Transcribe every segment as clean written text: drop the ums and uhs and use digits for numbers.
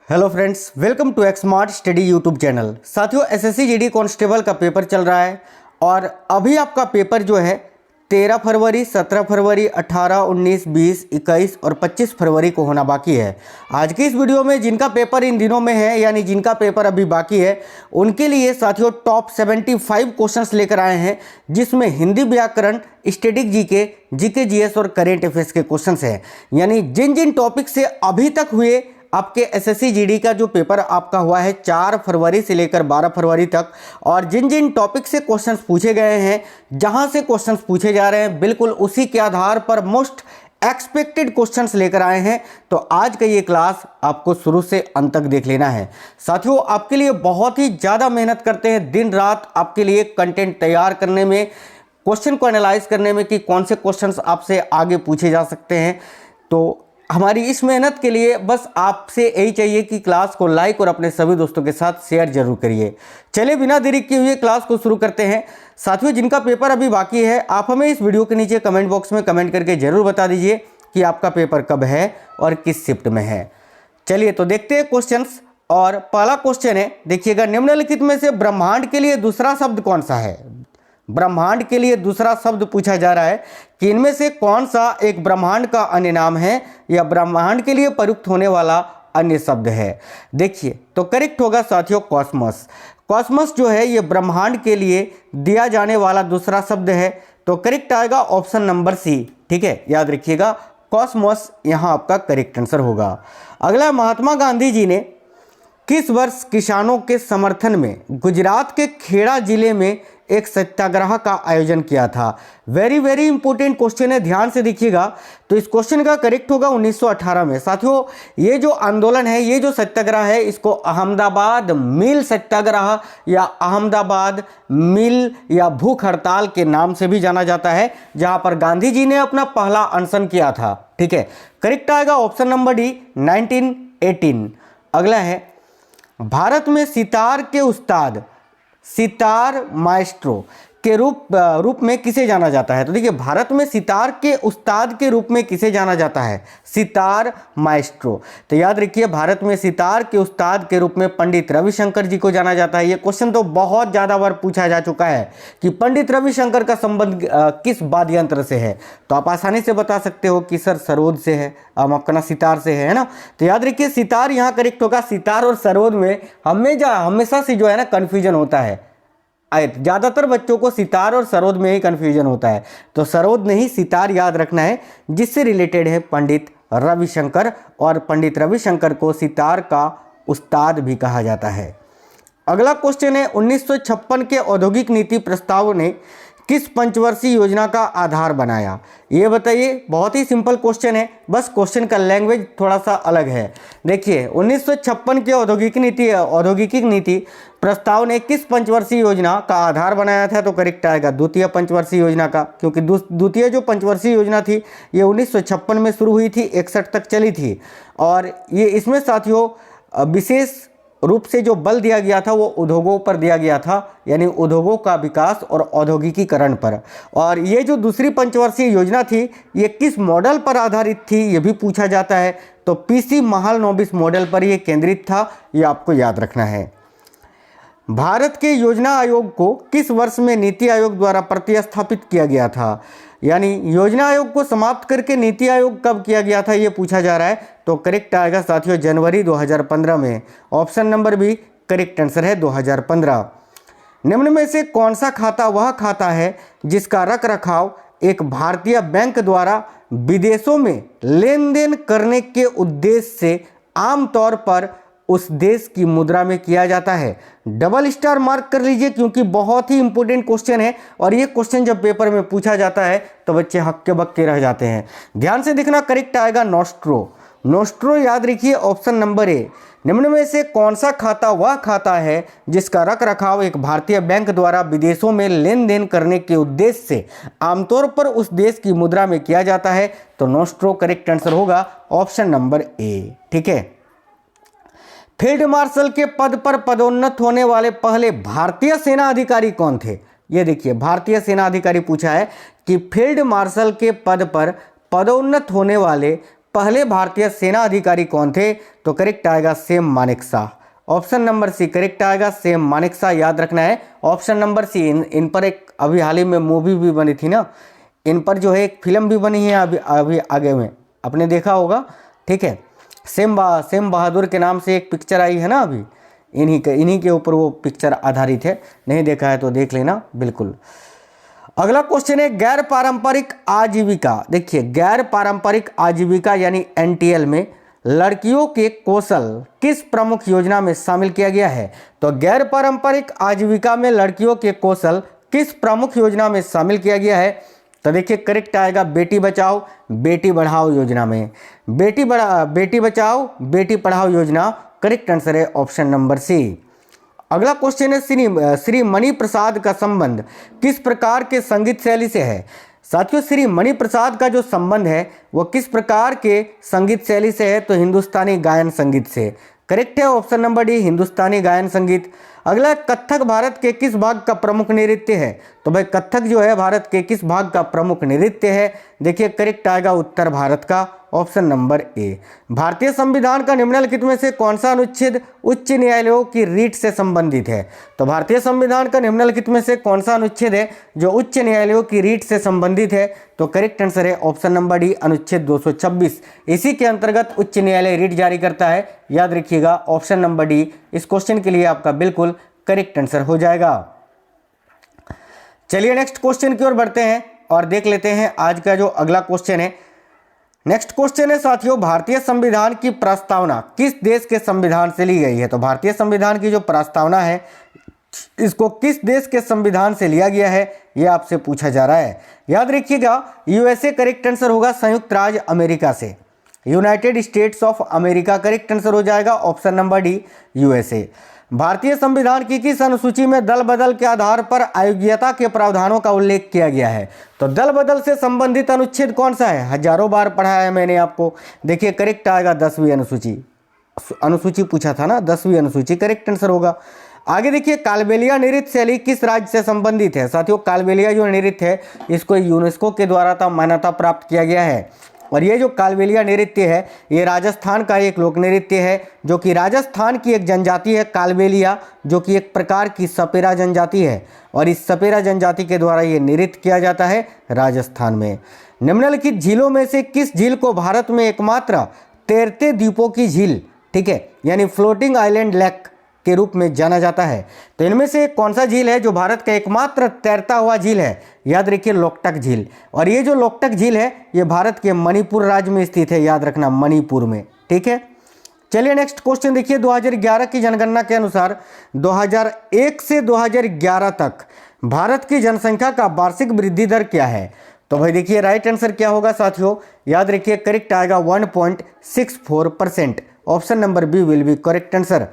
Hello friends, welcome to Xmart study YouTube channel. साथियों, SSC GD constable का paper चल रहा है और अभी आपका पेपर जो है 13 फरवरी, 17 फरवरी, 18, 19, 20, 21 और 25 फरवरी को होना बाकी है। आज की इस वीडियो में जिनका पेपर इन दिनों में है, यानी जिनका पेपर अभी बाकी है, उनके लिए साथियों टॉप 75 क्वेश्चंस लेकर आए हैं, जिसमें हिंदी व्याकरण, स्टैटिक जीके जीएस और करेंट अफेयर्स के क्वेश्चंस हैं। यानी जिन जिन टॉपिक से अभी तक हुए आपके एसएससी जीडी का जो पेपर आपका हुआ है 4 फरवरी से लेकर 12 फरवरी तक, और जिन जिन टॉपिक से क्वेश्चंस पूछे गए हैं, जहां से क्वेश्चंस पूछे जा रहे हैं, बिल्कुल उसी के आधार पर मोस्ट एक्सपेक्टेड क्वेश्चंस लेकर आए हैं। तो आज का ये क्लास आपको शुरू से अंत तक देख लेना है। साथियों, आपके लिए बहुत ही ज़्यादा मेहनत करते हैं, दिन रात आपके लिए कंटेंट तैयार करने में, क्वेश्चन को एनालाइज करने में कि कौन से क्वेश्चंस आपसे आगे पूछे जा सकते हैं। तो हमारी इस मेहनत के लिए बस आपसे यही चाहिए कि क्लास को लाइक और अपने सभी दोस्तों के साथ शेयर जरूर करिए। चलिए बिना देरी किए हुए क्लास को शुरू करते हैं। साथियों, जिनका पेपर अभी बाकी है, आप हमें इस वीडियो के नीचे कमेंट बॉक्स में कमेंट करके जरूर बता दीजिए कि आपका पेपर कब है और किस शिफ्ट में है। चलिए तो देखते हैं क्वेश्चंस। और पहला क्वेश्चन है, देखिएगा, निम्नलिखित में से ब्रह्मांड के लिए दूसरा शब्द कौन सा है? ब्रह्मांड के लिए दूसरा शब्द पूछा जा रहा है कि इनमें से कौन सा एक ब्रह्मांड का अन्य नाम है या ब्रह्मांड के लिए प्रयुक्त होने वाला अन्य शब्द है। देखिए, तो करेक्ट होगा साथियों कॉस्मोस। कॉस्मोस जो है ये ब्रह्मांड के लिए दिया जाने वाला दूसरा शब्द है। तो करेक्ट आएगा ऑप्शन नंबर सी। ठीक है, याद रखिएगा, कॉस्मोस यहाँ आपका करेक्ट आंसर होगा। अगला, महात्मा गांधी जी ने किस वर्ष किसानों के समर्थन में गुजरात के खेड़ा जिले में एक सत्याग्रह का आयोजन किया था? वेरी वेरी इंपॉर्टेंट क्वेश्चन है, ध्यान से देखिएगा। तो इस क्वेश्चन का करेक्ट होगा 1918 में। साथियों, ये जो आंदोलन है, ये जो सत्याग्रह है, इसको अहमदाबाद मिल सत्याग्रह या अहमदाबाद मिल या भूख हड़ताल के नाम से भी जाना जाता है, जहां पर गांधी जी ने अपना पहला अनशन किया था। ठीक है, करेक्ट आएगा ऑप्शन नंबर डी 1918। अगला है, भारत में सितार के उस्ताद, सितार माएस्ट्रो के रूप में किसे जाना जाता है? तो देखिए, भारत में सितार के उस्ताद के रूप में किसे जाना जाता है? सितार माएस्ट्रो। तो याद रखिए, भारत में सितार के उस्ताद के रूप में पंडित रविशंकर जी को जाना जाता है। ये क्वेश्चन तो बहुत ज़्यादा बार पूछा जा चुका है कि पंडित रविशंकर का संबंध किस वाद्य यंत्र से है। तो आप आसानी से बता सकते हो कि सर सरोद से है, मक्कना सितार से है ना। तो याद रखिए, सितार यहाँ करेक्ट होगा। सितार और सरोद में हमेशा से जो है ना कन्फ्यूजन होता है। ज़्यादातर बच्चों को सितार और सरोद में ही कन्फ्यूजन होता है। तो सरोद नहीं, सितार याद रखना है, जिससे रिलेटेड है पंडित रविशंकर, और पंडित रविशंकर को सितार का उस्ताद भी कहा जाता है। अगला क्वेश्चन है, 1956 के औद्योगिक नीति प्रस्ताव ने किस पंचवर्षीय योजना का आधार बनाया? ये बताइए। बहुत ही सिंपल क्वेश्चन है, बस क्वेश्चन का लैंग्वेज थोड़ा सा अलग है। देखिए, 1956 के औद्योगिकी नीति प्रस्ताव ने किस पंचवर्षीय योजना का आधार बनाया था? तो करेक्ट आएगा द्वितीय पंचवर्षीय योजना का, क्योंकि द्वितीय जो पंचवर्षीय योजना थी ये 1956 में शुरू हुई थी, 61 तक चली थी। और ये इसमें साथियों विशेष रूप से जो बल दिया गया था वो उद्योगों पर दिया गया था, यानी उद्योगों का विकास और औद्योगिकीकरण पर। और ये जो दूसरी पंचवर्षीय योजना थी, ये किस मॉडल पर आधारित थी, ये भी पूछा जाता है। तो पीसी महालनोबिस मॉडल पर ये केंद्रित था, ये आपको याद रखना है। भारत के योजना आयोग को किस वर्ष में नीति आयोग द्वारा प्रतिस्थापित किया गया था? यानी योजना आयोग को समाप्त करके नीति आयोग कब किया गया था, ये पूछा जा रहा है। तो करेक्ट आएगा साथियों जनवरी 2015 में। Option number B correct answer है 2015। निम्न में से कौन सा खाता वह खाता है जिसका रख रखाव एक भारतीय बैंक द्वारा विदेशों में लेन देन करने के उद्देश्य से आमतौर पर उस देश की मुद्रा में किया जाता है? डबल स्टार मार्क कर लीजिए, क्योंकि बहुत ही इंपॉर्टेंट क्वेश्चन है, और ये क्वेश्चन जब पेपर में पूछा जाता है तो बच्चे हक्के बक्के रह जाते हैं। ध्यान से देखना, करेक्ट आएगा नोस्ट्रो। नोस्ट्रो याद रखिए ऑप्शन नंबर ए। निम्न में से कौन सा खाता वह खाता है जिसका रख रखाव एक भारतीय बैंक द्वारा विदेशों में लेन देन करने के उद्देश्य से आमतौर पर उस देश की मुद्रा में किया जाता है? तो नोस्ट्रो करेक्ट आंसर होगा ऑप्शन नंबर ए। ठीक है, फील्ड मार्शल के पद पर पदोन्नत होने वाले पहले भारतीय सेना अधिकारी कौन थे? ये देखिए, भारतीय सेना अधिकारी पूछा है कि फील्ड मार्शल के पद पर पदोन्नत होने वाले पहले भारतीय सेना अधिकारी कौन थे? तो करेक्ट आएगा Sam Manekshaw. Option number C correct आएगा, सैम मानेकशॉ याद रखना है। ऑप्शन नंबर सी। इन पर एक अभी हाल ही में मूवी भी बनी थी ना, इन पर जो है एक फिल्म भी बनी है अभी आगे में, आपने देखा होगा। ठीक है, सैम बहादुर के नाम से एक पिक्चर आई है ना अभी, इन्हीं के ऊपर वो पिक्चर आधारित है। नहीं देखा है तो देख लेना बिल्कुल। अगला क्वेश्चन है गैर पारंपरिक आजीविका। देखिए गैर पारंपरिक आजीविका यानी एनटीएल में लड़कियों के कौशल किस प्रमुख योजना में शामिल किया गया है? तो गैर पारंपरिक आजीविका में लड़कियों के कौशल किस प्रमुख योजना में शामिल किया गया है? तो देखिए करेक्ट आएगा बेटी बचाओ बेटी बढ़ाओ योजना में। बेटी बचाओ बेटी पढ़ाओ योजना, करेक्ट आंसर है ऑप्शन नंबर सी। अगला क्वेश्चन है श्री मणि प्रसाद का संबंध किस प्रकार के संगीत शैली से है? साथियों श्री मणि प्रसाद का जो संबंध है वो किस प्रकार के संगीत शैली से है? तो हिंदुस्तानी गायन संगीत से। करेक्ट है ऑप्शन नंबर डी, हिंदुस्तानी गायन संगीत। अगला कथक भारत के किस भाग का प्रमुख नृत्य है? तो भाई कथक जो है भारत के किस भाग का प्रमुख नृत्य है? देखिए करेक्ट आएगा उत्तर भारत का, ऑप्शन नंबर ए। भारतीय संविधान का निम्नलिखित में से कौन सा अनुच्छेद उच्च न्यायालयों की रीट से संबंधित है? तो भारतीय संविधान का निम्नलिखित में से कौन सा अनुच्छेद है जो उच्च न्यायालयों की रीट से संबंधित है? तो करेक्ट आंसर है ऑप्शन नंबर डी, अनुच्छेद 226। इसी के अंतर्गत उच्च न्यायालय रीट जारी करता है। याद रखिएगा ऑप्शन नंबर डी इस क्वेश्चन के लिए आपका बिल्कुल करेक्ट आंसर हो जाएगा। चलिए नेक्स्ट क्वेश्चन की ओर बढ़ते हैं और देख लेते हैं आज का जो अगला क्वेश्चन है। नेक्स्ट क्वेश्चन है साथियों भारतीय संविधान की प्रस्तावना किस देश के संविधान से ली गई है? तो भारतीय संविधान की जो प्रस्तावना है इसको किस देश के संविधान से लिया गया है यह आपसे पूछा जा रहा है। याद रखिएगा यूएसए करेक्ट आंसर होगा, संयुक्त राज्य अमेरिका से, United states of America correct answer हो जाएगा ऑप्शन नंबर डी यूएसए। भारतीय संविधान की किस अनुसूची में दल बदल के आधार पर अयोग्यता के प्रावधानों का उल्लेख किया गया है? तो दल बदल से संबंधित अनुच्छेद कौन सा है? हजारों बार पढ़ाया है मैंने आपको। देखिए करेक्ट आएगा 10वीं अनुसूची पूछा था ना, 10वीं अनुसूची करेक्ट आंसर होगा। आगे देखिए कालबेलिया नृत्य शैली किस राज्य से संबंधित है? साथियों कालबेलिया जो नृत्य है इसको यूनेस्को के द्वारा तो मान्यता प्राप्त किया गया है और ये जो कालबेलिया नृत्य है ये राजस्थान का एक लोक नृत्य है जो कि राजस्थान की एक जनजाति है कालबेलिया, जो कि एक प्रकार की सपेरा जनजाति है और इस सपेरा जनजाति के द्वारा ये नृत्य किया जाता है राजस्थान में। निम्नलिखित झीलों में से किस झील को भारत में एकमात्र तैरते द्वीपों की झील, ठीक है, यानी फ्लोटिंग आइलैंड लेक के रूप में जाना जाता है? तो इनमें से कौन सा झील है जो भारत का एकमात्र तैरता हुआ झील है? याद रखिए लोकटक झील। और ये जो लोकटक झील है ये भारत के मणिपुर राज्य में स्थित है, याद रखना मणिपुर में। ठीक है, चलिए नेक्स्ट क्वेश्चन देखिए। 2011 की जनगणना के अनुसार 2001 से 2011 तक भारत की जनसंख्या का वार्षिक वृद्धि दर क्या है? तो भाई देखिए राइट आंसर क्या होगा साथियों, याद रखिए करेक्ट आएगा 1.64%। Option number B will be correct answer.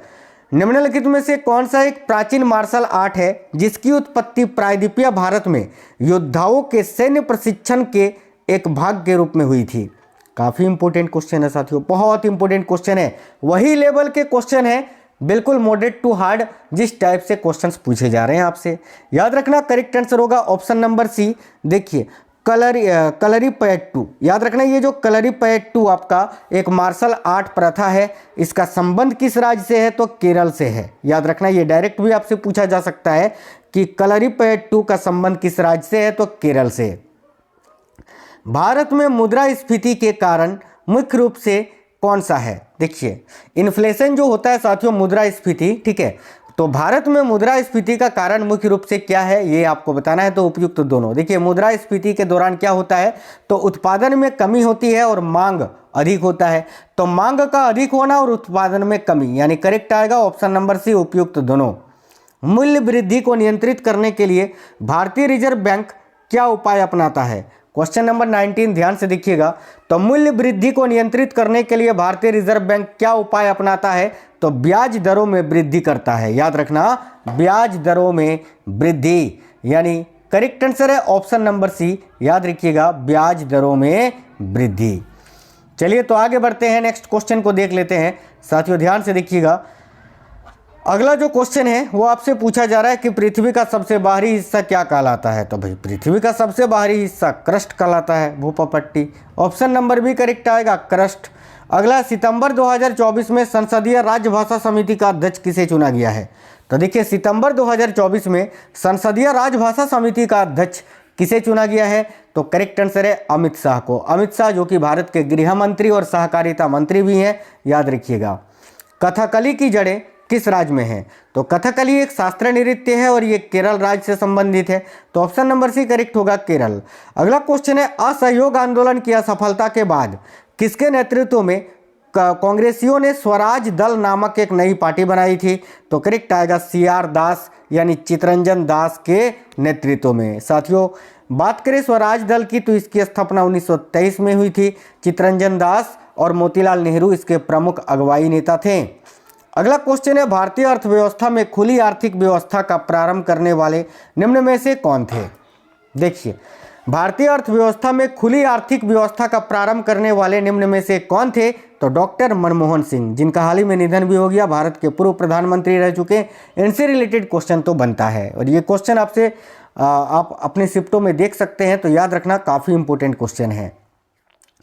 निम्नलिखित में से कौन सा एक प्राचीन मार्शल आर्ट है जिसकी उत्पत्ति प्रायद्वीपीय भारत में योद्धाओं के सैन्य प्रशिक्षण के एक भाग के रूप में हुई थी? काफी इंपॉर्टेंट क्वेश्चन है साथियों, बहुत इंपॉर्टेंट क्वेश्चन है। वही लेवल के क्वेश्चन है, बिल्कुल मॉडरेट टू हार्ड जिस टाइप से क्वेश्चंस पूछे जा रहे हैं आपसे। याद रखना करेक्ट आंसर होगा ऑप्शन नंबर सी। देखिए कलरीपयट्टू, याद रखना ये जो कलरीपयट्टू आपका एक मार्शल आर्ट प्रथा है इसका संबंध किस राज्य से है? तो केरल से है। याद रखना ये डायरेक्ट भी आपसे पूछा जा सकता है कि कलरीपयट्टू का संबंध किस राज्य से है? तो केरल से। भारत में मुद्रास्फीति के कारण मुख्य रूप से कौन सा है? देखिए इन्फ्लेशन जो होता है साथियों मुद्रास्फीति, ठीक है, तो भारत में मुद्रास्फीति का कारण मुख्य रूप से क्या है ये आपको बताना है। तो उपयुक्त तो दोनों। देखिए मुद्रास्फीति के दौरान क्या होता है, तो उत्पादन में कमी होती है और मांग अधिक होता है। तो मांग का अधिक होना और उत्पादन में कमी, यानी करेक्ट आएगा ऑप्शन नंबर सी उपयुक्त दोनों। मूल्य वृद्धि को नियंत्रित करने के लिए भारतीय रिजर्व बैंक क्या उपाय अपनाता है? क्वेश्चन नंबर 19 ध्यान से देखिएगा। तो मूल्य वृद्धि को नियंत्रित करने के लिए भारतीय रिजर्व बैंक क्या उपाय अपनाता है? तो ब्याज दरों में वृद्धि करता है। याद रखना ब्याज दरों में वृद्धि, यानी करेक्ट आंसर है ऑप्शन नंबर सी। याद रखिएगा ब्याज दरों में वृद्धि। चलिए तो आगे बढ़ते हैं, नेक्स्ट क्वेश्चन को देख लेते हैं साथियों, ध्यान से देखिएगा। अगला जो क्वेश्चन है वो आपसे पूछा जा रहा है कि पृथ्वी का सबसे बाहरी हिस्सा क्या कहलाता है। तो भाई पृथ्वी का सबसे बाहरी हिस्सा क्रस्ट कहलाता है, Bhupatti. Option number B correct आएगा, क्रस्ट। अगला, सितंबर 2024 में संसदीय राजभाषा समिति का अध्यक्ष किसे चुना गया है। तो देखिए सितंबर 2024 में संसदीय राजभाषा समिति का अध्यक्ष किसे चुना गया है। तो करेक्ट आंसर है अमित शाह को। अमित शाह जो कि भारत के गृह मंत्री और सहकारिता मंत्री भी हैं, याद रखिएगा। कथकली की जड़ें किस राज्य में है। तो कथकली एक शास्त्रीय नृत्य है और ये केरल राज्य से संबंधित है। तो ऑप्शन नंबर सी करेक्ट होगा, केरल। अगला क्वेश्चन है, असहयोग आंदोलन की असफलता के बाद किसके नेतृत्व में कांग्रेसियों ने स्वराज दल नामक एक नई पार्टी बनाई थी। तो करेक्ट आएगा CR दास यानी चितरंजन दास के नेतृत्व में। साथियों बात करें स्वराज दल की तो इसकी स्थापना 1923 में हुई थी। चितरंजन दास और मोतीलाल नेहरू इसके प्रमुख अगुवाई नेता थे। अगला क्वेश्चन है, भारतीय अर्थव्यवस्था में खुली आर्थिक व्यवस्था का प्रारंभ करने वाले निम्न में से कौन थे। देखिए भारतीय अर्थव्यवस्था में खुली आर्थिक व्यवस्था का प्रारंभ करने वाले निम्न में से कौन थे। तो डॉक्टर मनमोहन सिंह, जिनका हाल ही में निधन भी हो गया, भारत के पूर्व प्रधानमंत्री रह चुके। इनसे रिलेटेड क्वेश्चन तो बनता है और ये क्वेश्चन आपसे आप अपने शिफ्टों में देख सकते हैं, तो याद रखना काफ़ी इंपॉर्टेंट क्वेश्चन है।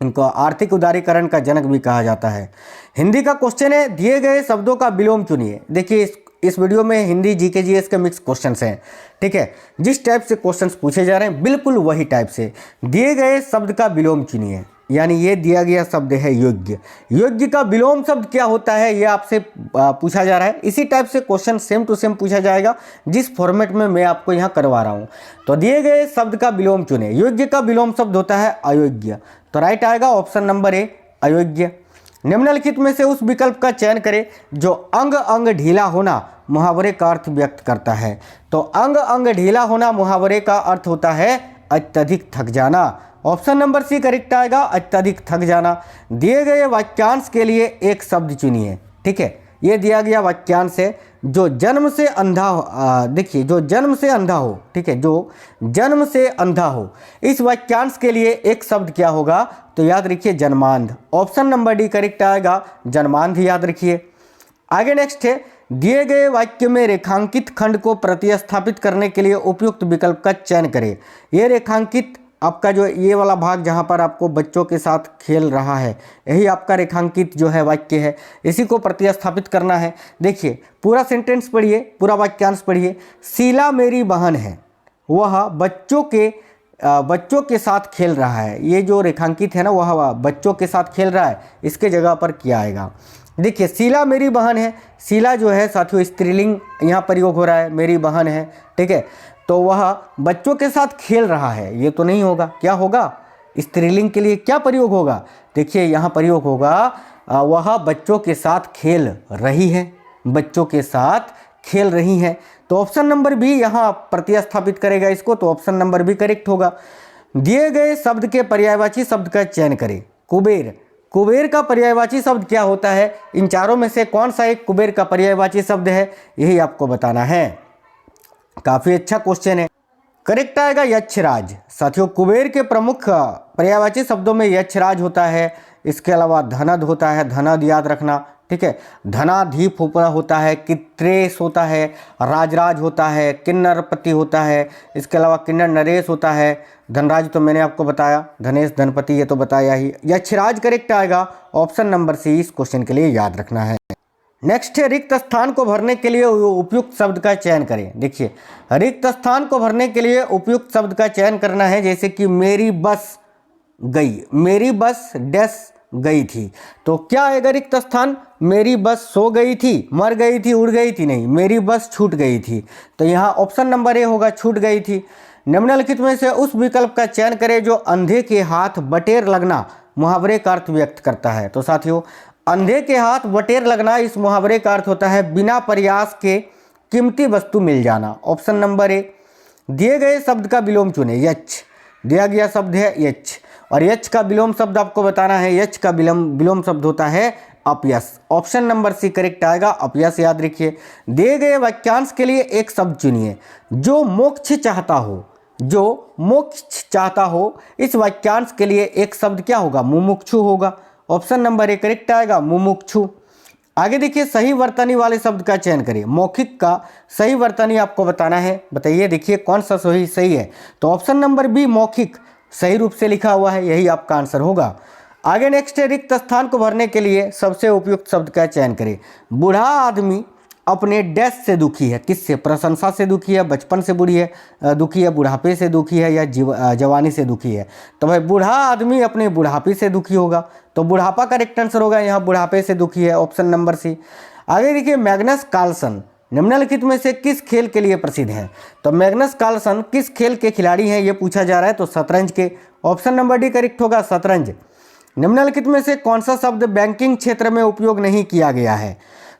इनको आर्थिक उदारीकरण का जनक भी कहा जाता है। हिंदी का क्वेश्चन है, दिए गए शब्दों का विलोम चुनिए। देखिए इस वीडियो में हिंदी GK GS के मिक्स क्वेश्चंस हैं, ठीक है। जिस टाइप से क्वेश्चंस पूछे जा रहे हैं बिल्कुल वही टाइप से। दिए गए शब्द का विलोम चुनिए, यानी ये दिया गया शब्द है योग्य। योग्य का विलोम शब्द क्या होता है ये आपसे पूछा जा रहा है। इसी टाइप से क्वेश्चन सेम टू सेम पूछा जाएगा जिस फॉर्मेट में मैं आपको यहाँ करवा रहा हूँ। तो दिए गए शब्द का विलोम चुने। योग्य का विलोम शब्द होता है अयोग्य। तो राइट आएगा ऑप्शन नंबर ए, अयोग्य। निम्नलिखित में से उस विकल्प का चयन करें जो अंग अंग ढीला होना मुहावरे का अर्थ व्यक्त करता है। तो अंग अंग ढीला होना मुहावरे का अर्थ होता है अत्यधिक थक जाना। ऑप्शन नंबर सी करेक्ट आएगा, अत्यधिक थक जाना। दिए गए वाक्यांश के लिए एक शब्द चुनिए, ठीक है। ये दिया गया वाक्यांश है, जो जन्म से अंधा हो। देखिए जो जन्म से अंधा हो, ठीक है, जो जन्म से अंधा हो। इस वाक्यांश के लिए एक शब्द क्या होगा। तो याद रखिए जन्मांध। ऑप्शन नंबर डी करेक्ट आएगा, जन्मांध याद रखिए। आगे नेक्स्ट है, दिए गए वाक्य में रेखांकित खंड को प्रतिस्थापित करने के लिए उपयुक्त विकल्प का चयन करें। ये रेखांकित आपका जो ये वाला भाग जहाँ पर आपको बच्चों के साथ खेल रहा है, यही आपका रेखांकित जो है वाक्य है, इसी को प्रतिस्थापित करना है। देखिए पूरा सेंटेंस पढ़िए, पूरा वाक्यांश पढ़िए। शीला मेरी बहन है, वह बच्चों के साथ खेल रहा है। ये जो रेखांकित है ना, वह बच्चों के साथ खेल रहा है, इसके जगह पर क्या आएगा। देखिए शीला मेरी बहन है, शीला जो है साथियों स्त्रीलिंग यहाँ प्रयोग हो रहा है, मेरी बहन है, ठीक है। तो वह बच्चों के साथ खेल रहा है, ये तो नहीं होगा। क्या होगा, स्त्रीलिंग के लिए क्या प्रयोग होगा। देखिए यहाँ प्रयोग होगा वह बच्चों के साथ खेल रही है, बच्चों के साथ खेल रही हैं। तो ऑप्शन नंबर बी यहाँ प्रतिस्थापित करेगा इसको। तो ऑप्शन नंबर बी करेक्ट होगा। दिए गए शब्द के पर्यायवाची शब्द का चयन करें। कुबेर, कुबेर का पर्यायवाची शब्द क्या होता है। इन चारों में से कौन सा एक कुबेर का पर्यायवाची शब्द है, यही आपको बताना है। काफी अच्छा क्वेश्चन है। करेक्ट आएगा यक्षराज। साथियों कुबेर के प्रमुख पर्यायवाची शब्दों में यक्षराज होता है, इसके अलावा धनद होता है, धनद याद रखना, ठीक है। धनाधीप होता है, कित्रेस होता है, राजराज होता है, किन्नरपति होता है, इसके अलावा किन्नर नरेश होता है। धनराज तो मैंने आपको बताया, धनेश धनपति ये तो बताया ही। यक्षराज करेक्ट आएगा। ऑप्शन नंबर सी इस क्वेश्चन के लिए याद रखना है। नेक्स्ट है, रिक्त स्थान को भरने के लिए उपयुक्त शब्द का चयन करें। देखिए रिक्त स्थान को भरने के लिए उपयुक्त शब्द का चयन करना है, जैसे कि मेरी बस गई, मेरी बस डैश गई थी। तो क्या आएगा रिक्त स्थान, मेरी बस सो गई थी, मर गई थी, उड़ गई थी, नहीं, मेरी बस छूट गई थी। तो यहाँ ऑप्शन नंबर ए होगा, छूट गई थी। निम्नलिखित में से उस विकल्प का चयन करें जो अंधे के हाथ बटेर लगना मुहावरे का अर्थ व्यक्त करता है। तो साथियों अंधे के हाथ बटेर लगना इस मुहावरे का अर्थ होता है बिना प्रयास के कीमती वस्तु मिल जाना। ऑप्शन नंबर ए। दिए गए शब्द का विलोम चुने। यच, दिया गया शब्द है यच, और यच का विलोम शब्द आपको बताना है। यच का विलोम शब्द होता है अपयश। ऑप्शन नंबर सी करेक्ट आएगा, अपयश याद रखिए। दिए गए वाक्यांश के लिए एक शब्द चुनिए। जो मोक्ष चाहता हो, जो मोक्ष चाहता हो, इस वाक्यांश के लिए एक शब्द क्या होगा, मुमुक्षु होगा। ऑप्शन नंबर ए करेक्ट आएगा, मुमुक्षु। आगे देखिए सही वर्तनी वाले शब्द का चयन करिए। मौखिक का सही वर्तनी आपको बताना है, बताइए देखिए कौन सा सही है। तो ऑप्शन नंबर बी मौखिक सही रूप से लिखा हुआ है, यही आपका आंसर होगा। आगे नेक्स्ट है रिक्त स्थान को भरने के लिए सबसे उपयुक्त शब्द का चयन करें। बूढ़ा आदमी अपने डैश से दुखी है, किससे? प्रशंसा से दुखी है, बचपन से दुखी है, बुढ़ापे से दुखी है, या जवानी से दुखी है? तो भाई बूढ़ा आदमी अपने बुढ़ापे से दुखी होगा, तो बुढ़ापा करेक्ट आंसर होगा, यहाँ बुढ़ापे से दुखी है, ऑप्शन नंबर सी। आगे देखिए मैग्नस कार्लसन निम्नलिखित में से किस खेल के लिए प्रसिद्ध है? तो मैग्नस कार्लसन किस खेल के खिलाड़ी हैं ये पूछा जा रहा है, तो शतरंज के, ऑप्शन नंबर डी करेक्ट होगा, शतरंज। निम्नलिखित में से कौन सा शब्द बैंकिंग क्षेत्र में उपयोग नहीं किया गया है?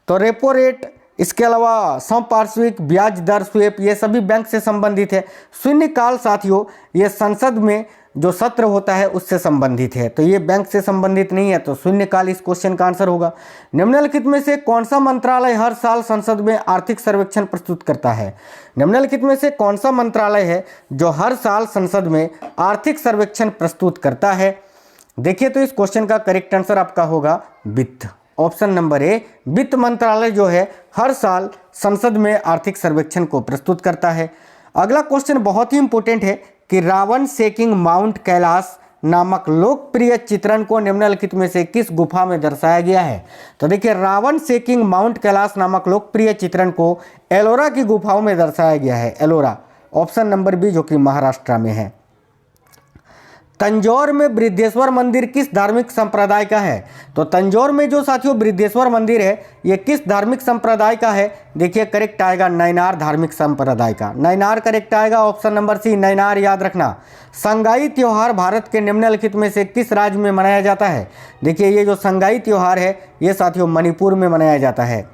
तो रेपो रेट, इसके अलावा संपार्श्विक, ब्याज दर, स्वेप, ये सभी बैंक से संबंधित है। शून्यकाल साथियों ये संसद में जो सत्र होता है उससे संबंधित है, तो ये बैंक से संबंधित नहीं है, तो शून्यकाल इस क्वेश्चन का आंसर होगा। निम्नलिखित में से कौन सा मंत्रालय हर साल संसद में आर्थिक सर्वेक्षण प्रस्तुत करता है? निम्नलिखित में से कौन सा मंत्रालय है जो हर साल संसद में आर्थिक सर्वेक्षण प्रस्तुत करता है? देखिए तो इस क्वेश्चन का करेक्ट आंसर आपका होगा वित्त, ऑप्शन नंबर ए। वित्त मंत्रालय जो है हर साल संसद में आर्थिक सर्वेक्षण को प्रस्तुत करता है। अगला क्वेश्चन बहुत ही इंपॉर्टेंट है कि रावण सेकिंग माउंट कैलाश नामक लोकप्रिय चित्रण को निम्नलिखित में से किस गुफा में दर्शाया गया है? तो देखिए रावण सेकिंग माउंट कैलाश नामक लोकप्रिय चित्रण को एलोरा की गुफाओं में दर्शाया गया है, एलोरा, ऑप्शन नंबर बी, जो कि महाराष्ट्र में है। तंजौर में बृहदेश्वर मंदिर किस धार्मिक संप्रदाय का है? तो तंजौर में जो साथियों बृहदेश्वर मंदिर है ये किस धार्मिक संप्रदाय का है? देखिए करेक्ट आएगा नयनार धार्मिक संप्रदाय का, नयनार करेक्ट आएगा, ऑप्शन नंबर सी, नयनार याद रखना। संगाई त्योहार भारत के निम्नलिखित में से किस राज्य में मनाया जाता है? देखिए ये जो संगाई त्योहार है ये साथियों मणिपुर में मनाया जाता है,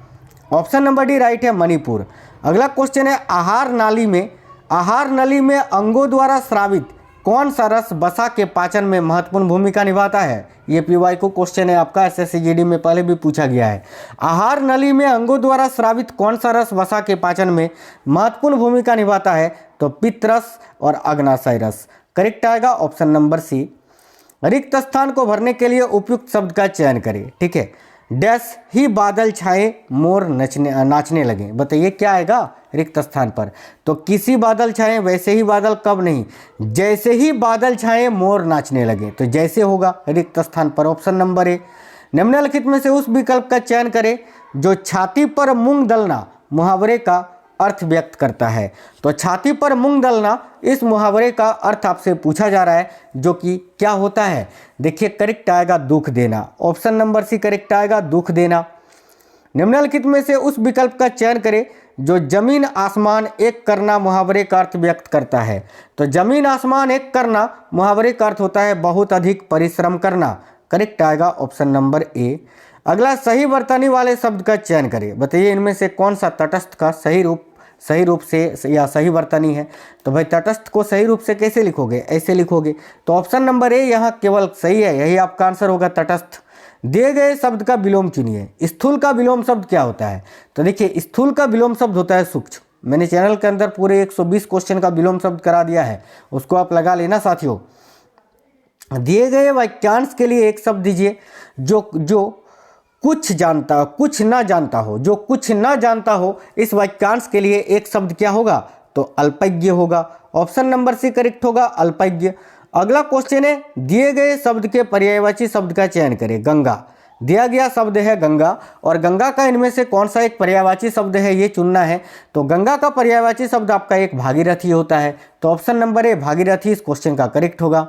ऑप्शन नंबर डी राइट है, मणिपुर। अगला क्वेश्चन है आहार नली में अंगों द्वारा स्रावित कौन सा रस वसा के पाचन में महत्वपूर्ण भूमिका निभाता है? ये पीवाई को क्वेश्चन है आपका, एसएससी जीडी में पहले भी पूछा गया है। आहार नली में अंगों द्वारा स्रावित कौन सा रस वसा के पाचन में महत्वपूर्ण भूमिका निभाता है? तो पित्त रस और अग्नाशय रस, करेक्ट आएगा, ऑप्शन नंबर सी। रिक्त स्थान को भरने के लिए उपयुक्त शब्द का चयन करें, ठीक है। डैश ही बादल छाए मोर नाचने लगे, बताइए क्या आएगा रिक्त स्थान पर? तो किसी बादल छाए, वैसे ही बादल, कब नहीं, जैसे ही बादल छाए मोर नाचने लगे, तो जैसे होगा रिक्त स्थान पर, ऑप्शन नंबर ए। निम्नलिखित में से उस विकल्प का चयन करें जो छाती पर मूंग दलना मुहावरे का अर्थ व्यक्त करता है। तो छाती पर मूंग दलना इस मुहावरे का अर्थ आपसे पूछा जा रहा है, जो कि क्या होता है? देखिए करेक्ट आएगा दुख देना, ऑप्शन नंबर सी करेक्ट आएगा, दुख देना। निम्नलिखित में से उस विकल्प का चयन करें जो जमीन आसमान एक करना मुहावरे का अर्थ व्यक्त करता है। तो जमीन आसमान एक करना मुहावरे का अर्थ होता है बहुत अधिक परिश्रम करना, करेक्ट आएगा, ऑप्शन नंबर ए। अगला सही वर्तनी वाले शब्द का चयन करें, बताइए इनमें से कौन सा तटस्थ का सही रूप से या सही वर्तनी है? तो भाई तटस्थ को सही रूप से कैसे लिखोगे? ऐसे लिखोगे, तो ऑप्शन नंबर ए यहाँ केवल सही है, यही आपका आंसर होगा, तटस्थ। दिए गए शब्द का विलोम चुनिए। स्थूल का विलोम शब्द क्या होता है? तो देखिए स्थूल का विलोम शब्द होता है सूक्ष्म। मैंने चैनल के अंदर पूरे 120 क्वेश्चन का विलोम शब्द करा दिया है, उसको आप लगा लेना साथियों। दिए गए वाक्यांश के लिए एक शब्द दीजिए जो कुछ ना जानता हो, जो कुछ ना जानता हो, इस वाक्यांश के लिए एक शब्द क्या होगा? तो अल्पज्ञ होगा, ऑप्शन नंबर सी करेक्ट होगा, अल्पज्ञ। अगला क्वेश्चन है दिए गए शब्द के पर्यायवाची शब्द का चयन करें। गंगा, दिया गया शब्द है गंगा, और गंगा का इनमें से कौन सा एक पर्यायवाची शब्द है ये चुनना है। तो गंगा का पर्यायवाची शब्द आपका एक भागीरथी होता है, तो ऑप्शन नंबर ए भागीरथी इस क्वेश्चन का करेक्ट होगा।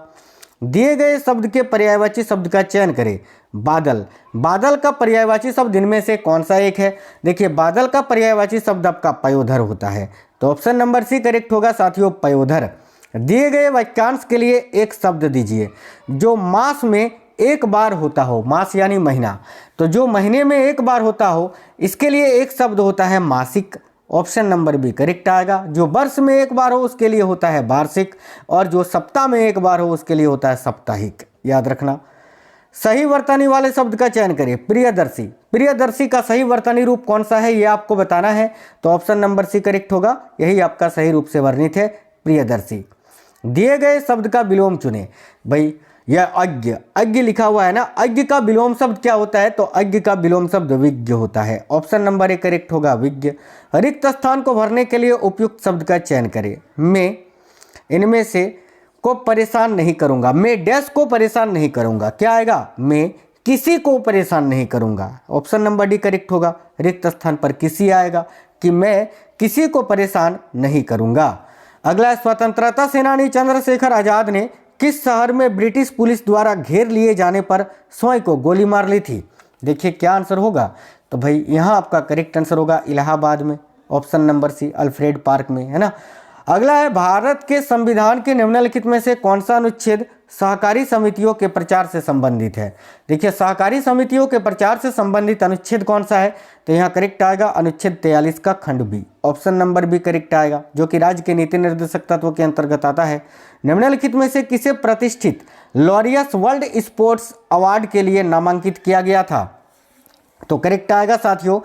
दिए गए शब्द के पर्यायवाची शब्द का चयन करें। बादल, बादल का पर्यायवाची शब्द इनमें से कौन सा एक है? देखिए बादल का पर्यायवाची शब्द आपका पयोधर होता है, तो ऑप्शन नंबर सी करेक्ट होगा साथियों, पयोधर। दिए गए वाक्यांश के लिए एक शब्द दीजिए जो मास में एक बार होता हो, मास यानी महीना, तो जो महीने में एक बार होता हो इसके लिए एक शब्द होता है मासिक, ऑप्शन नंबर बी करेक्ट आएगा। जो वर्ष में एक बार हो उसके लिए होता है वार्षिक, और जो सप्ताह में एक बार हो उसके लिए होता है साप्ताहिक, याद रखना। सही वर्तनी वाले शब्द का चयन करिए। प्रियदर्शी, प्रियदर्शी का सही वर्तनी रूप कौन सा है ये आपको बताना है, तो ऑप्शन नंबर सी करेक्ट होगा, यही आपका सही रूप से वर्णित है, प्रियदर्शी। दिए गए शब्द का विलोम चुने। भाई यह अज्ञ, अज्ञ लिखा हुआ है ना, अज्ञ का विलोम शब्द क्या होता है? तो अज्ञ का विलोम शब्द विज्ञ होता है। ऑप्शन नंबर ए करेक्ट होगा, विज्ञ। रिक्त स्थान को भरने के लिए उपयुक्त शब्द का चयन करें। मैं इनमें से को परेशान नहीं करूंगा, मैं डैश को परेशान नहीं करूंगा, क्या आएगा? मैं किसी को परेशान नहीं करूंगा। ऑप्शन नंबर डी करेक्ट होगा, रिक्त स्थान पर किसी आएगा कि मैं किसी को परेशान नहीं करूंगा। अगला, स्वतंत्रता सेनानी चंद्रशेखर आजाद ने किस शहर में ब्रिटिश पुलिस द्वारा घेर लिए जाने पर स्वयं को गोली मार ली थी? देखिए क्या आंसर होगा, तो भाई यहाँ आपका करेक्ट आंसर होगा इलाहाबाद में। Option number C, Alfred Park में, है ना। अगला है, भारत के संविधान के निम्नलिखित में से कौन सा अनुच्छेद सहकारी समितियों के प्रचार से संबंधित है? देखिए सहकारी समितियों के प्रचार से संबंधित अनुच्छेद कौन सा है? तो यहाँ करेक्ट आएगा अनुच्छेद 43 का खंड बी। ऑप्शन नंबर बी करेक्ट आएगा, जो कि राज्य के नीति निर्देशक तत्व के अंतर्गत आता है। निम्नलिखित में से किसे प्रतिष्ठित लॉरियस वर्ल्ड स्पोर्ट्स अवार्ड के लिए नामांकित किया गया था? तो करेक्ट आएगा साथियों,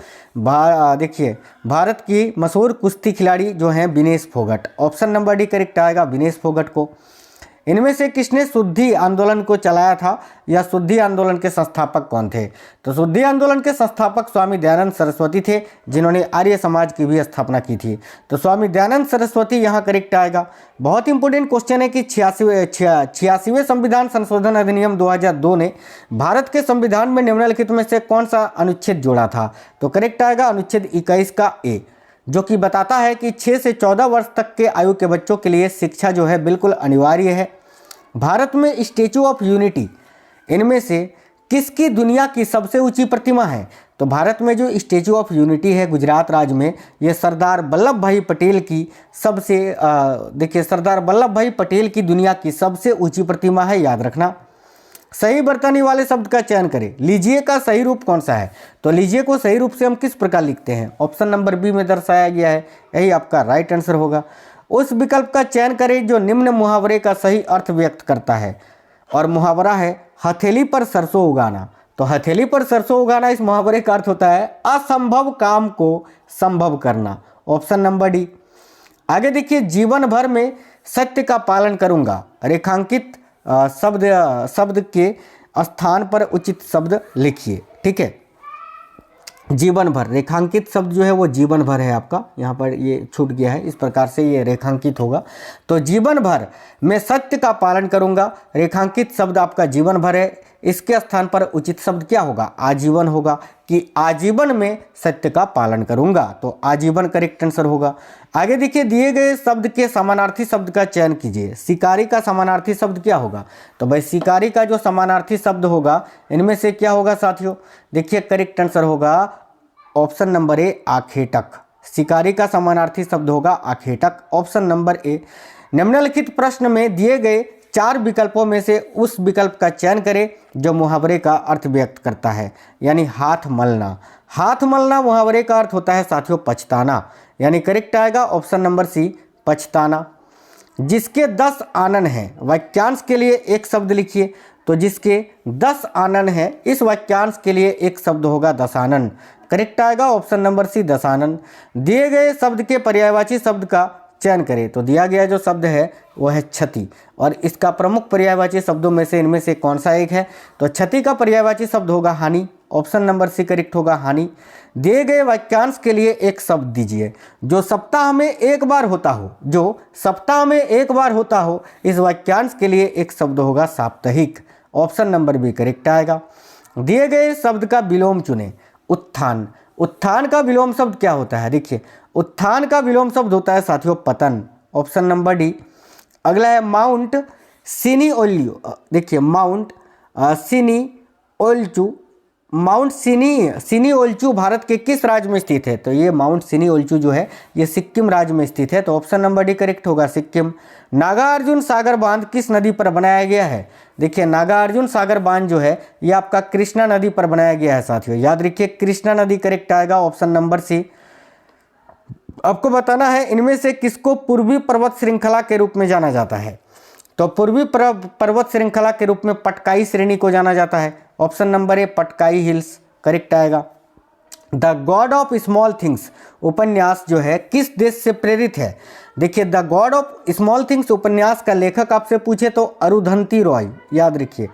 देखिए भारत की मशहूर कुश्ती खिलाड़ी जो हैं Vinesh Phogat. Option number D correct आएगा, विनेश फोगट को। इनमें से किसने शुद्धि आंदोलन को चलाया था या शुद्धि आंदोलन के संस्थापक कौन थे? तो शुद्धि आंदोलन के संस्थापक स्वामी दयानंद सरस्वती थे, जिन्होंने आर्य समाज की भी स्थापना की थी। तो स्वामी दयानंद सरस्वती यहाँ करेक्ट आएगा। बहुत इंपॉर्टेंट क्वेश्चन है कि 86वें संविधान संशोधन अधिनियम 2002 ने भारत के संविधान में निम्नलिखित में से कौन सा अनुच्छेद जोड़ा था? तो करेक्ट आएगा अनुच्छेद 21 का ए, जो कि बताता है कि 6 से 14 वर्ष तक के आयु के बच्चों के लिए शिक्षा जो है बिल्कुल अनिवार्य है। भारत में स्टैचू ऑफ यूनिटी इनमें से किसकी दुनिया की सबसे ऊंची प्रतिमा है? तो भारत में जो स्टैचू ऑफ यूनिटी है गुजरात राज्य में, ये सरदार वल्लभ भाई पटेल की सबसे देखिए सरदार वल्लभ भाई पटेल की दुनिया की सबसे ऊंची प्रतिमा है, याद रखना। सही बरतने वाले शब्द का चयन करें। लीजिए का सही रूप कौन सा है? तो लीजिए को सही रूप से हम किस प्रकार लिखते हैं? ऑप्शन नंबर बी में दर्शाया गया है, यही आपका राइट आंसर होगा। उस विकल्प का चयन करें जो निम्न मुहावरे का सही अर्थ व्यक्त करता है, और मुहावरा है हथेली पर सरसों उगाना। तो हथेली पर सरसों उगाना इस मुहावरे का अर्थ होता है असंभव काम को संभव करना। Option number D. आगे देखिए, जीवन भर में सत्य का पालन करूंगा, रेखांकित शब्द के स्थान पर उचित शब्द लिखिए। ठीक है, जीवन भर, रेखांकित शब्द जो है वो जीवन भर है आपका, यहाँ पर ये छूट गया है, इस प्रकार से ये रेखांकित होगा। तो जीवन भर मैं सत्य का पालन करूंगा, रेखांकित शब्द आपका जीवन भर है, इसके स्थान पर उचित शब्द क्या होगा? आजीवन होगा, कि आजीवन में सत्य का पालन करूंगा। तो आजीवन करेक्ट आंसर होगा। आगे देखिए, दिए गए शब्द के समानार्थी शब्द का चयन कीजिए। शिकारी का समानार्थी शब्द क्या होगा? तो भाई शिकारी का जो समानार्थी शब्द होगा इनमें से क्या होगा साथियों? देखिए करेक्ट आंसर होगा ऑप्शन नंबर ए, आखेटक। शिकारी का समानार्थी शब्द होगा आखेटक। ऑप्शन नंबर ए। निम्नलिखित प्रश्न में दिए गए 4 विकल्पों में से उस विकल्प का चयन करें जो मुहावरे का अर्थ व्यक्त करता है, यानी हाथ मलना। हाथ मलना मुहावरे का अर्थ होता है साथियों पछताना, यानी करेक्ट आएगा ऑप्शन नंबर सी, पछताना। जिसके 10 आनन हैं, वाक्यांश के लिए एक शब्द लिखिए। तो जिसके 10 आनन है, इस वाक्यांश के लिए एक शब्द होगा दशानन। करेक्ट आएगा ऑप्शन नंबर सी, दशानन। दिए गए शब्द के पर्यायवाची शब्द का चयन करें। तो दिया गया जो शब्द है वो है क्षति, और इसका प्रमुख पर्यायवाची शब्दों में से इनमें से कौन सा एक है? तो क्षति का पर्यायवाची शब्द होगा हानि। ऑप्शन नंबर सी करेक्ट होगा, हानि। दिए गए वाक्यांश के लिए एक शब्द दीजिए जो सप्ताह में एक बार होता हो, जो सप्ताह में एक बार होता हो, इस वाक्यांश के लिए एक शब्द होगा साप्ताहिक। ऑप्शन नंबर बी करेक्ट आएगा। दिए गए शब्द का विलोम चुने। उत्थान, उत्थान का विलोम शब्द क्या होता है? देखिए उत्थान का विलोम शब्द होता है साथियों पतन। Option number D. अगला है माउंट सिनिओल्यू। देखिए माउंट सिनिओल्चू, माउंट सिनिओल्चू भारत के किस राज्य में स्थित है? तो ये माउंट सिनिओल्चू जो है ये सिक्किम राज्य में स्थित है। तो ऑप्शन नंबर डी करेक्ट होगा, सिक्किम। नागार्जुन सागर बांध किस नदी पर बनाया गया है? देखिए नागार्जुन सागर बांध जो है ये आपका कृष्णा नदी पर बनाया गया है साथियों, याद रखिए कृष्णा नदी करेक्ट आएगा ऑप्शन नंबर सी। आपको बताना है इनमें से किसको पूर्वी पर्वत श्रृंखला के रूप में जाना जाता है? तो पूर्वी पर्वत श्रृंखला के रूप में पटकाई श्रेणी को जाना जाता है। Option number A, Patkai hills correct आएगा। The god of small things उपन्यास जो है किस देश से प्रेरित है? देखिए the god of small things उपन्यास का लेखक आपसे पूछे तो अरुंधति रॉय, याद रखिए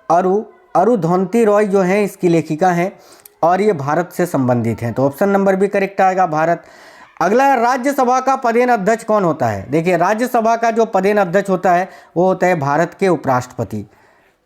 अरुंधति रॉय जो है इसकी लेखिका हैं और ये भारत से संबंधित हैं, तो ऑप्शन नंबर भी करेक्ट आएगा भारत। अगला, राज्यसभा का पदेन अध्यक्ष कौन होता है? देखिए राज्यसभा का जो पदेन अध्यक्ष होता है वो होता है भारत के उपराष्ट्रपति,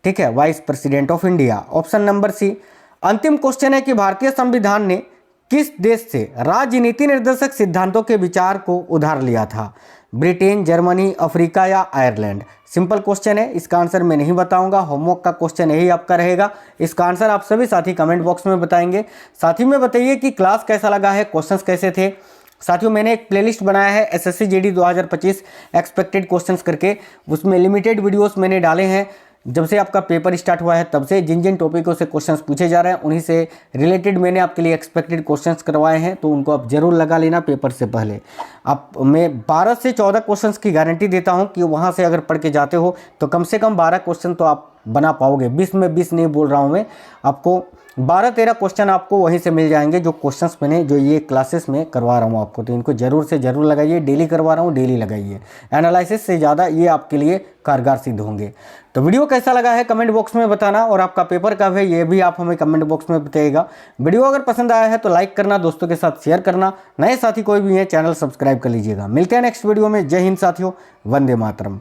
ठीक है, vice president of India. Option number C. अंतिम क्वेश्चन है कि भारतीय संविधान ने किस देश से राजनीति निर्देशक सिद्धांतों के विचार को उधार लिया था? ब्रिटेन, जर्मनी, अफ्रीका या आयरलैंड? सिंपल क्वेश्चन है, इसका आंसर मैं नहीं बताऊंगा, होमवर्क का क्वेश्चन यही आपका रहेगा। इसका आंसर आप सभी साथी कमेंट बॉक्स में बताएंगे। साथियों में बताइए कि क्लास कैसा लगा है, क्वेश्चंस कैसे थे। साथियों मैंने एक प्लेलिस्ट बनाया है एसएससी जीडी 2025 एक्सपेक्टेड क्वेश्चंस करके, उसमें लिमिटेड वीडियोस मैंने डाले हैं। जब से आपका पेपर स्टार्ट हुआ है तब से जिन जिन टॉपिकों से क्वेश्चंस पूछे जा रहे हैं उन्हीं से रिलेटेड मैंने आपके लिए एक्सपेक्टेड क्वेश्चंस करवाए हैं, तो उनको आप जरूर लगा लेना पेपर से पहले। आप मैं 12 से 14 क्वेश्चंस की गारंटी देता हूं कि वहां से अगर पढ़ के जाते हो तो कम से कम 12 क्वेश्चन तो आप बना पाओगे। 20 में 20 नहीं बोल रहा हूँ मैं, आपको 12-13 क्वेश्चन आपको वहीं से मिल जाएंगे जो क्वेश्चंस मैंने जो ये क्लासेस में करवा रहा हूँ आपको, तो इनको जरूर से जरूर लगाइए। डेली करवा रहा हूँ, डेली लगाइए। एनालिसिस से ज़्यादा ये आपके लिए कारगर सिद्ध होंगे। तो वीडियो कैसा लगा है कमेंट बॉक्स में बताना, और आपका पेपर कब है ये भी आप हमें कमेंट बॉक्स में बताइएगा। वीडियो अगर पसंद आया है तो लाइक करना, दोस्तों के साथ शेयर करना। नए साथी कोई भी है चैनल सब्सक्राइब कर लीजिएगा। मिलते हैं नेक्स्ट वीडियो में। जय हिंद साथियों, वंदे मातरम।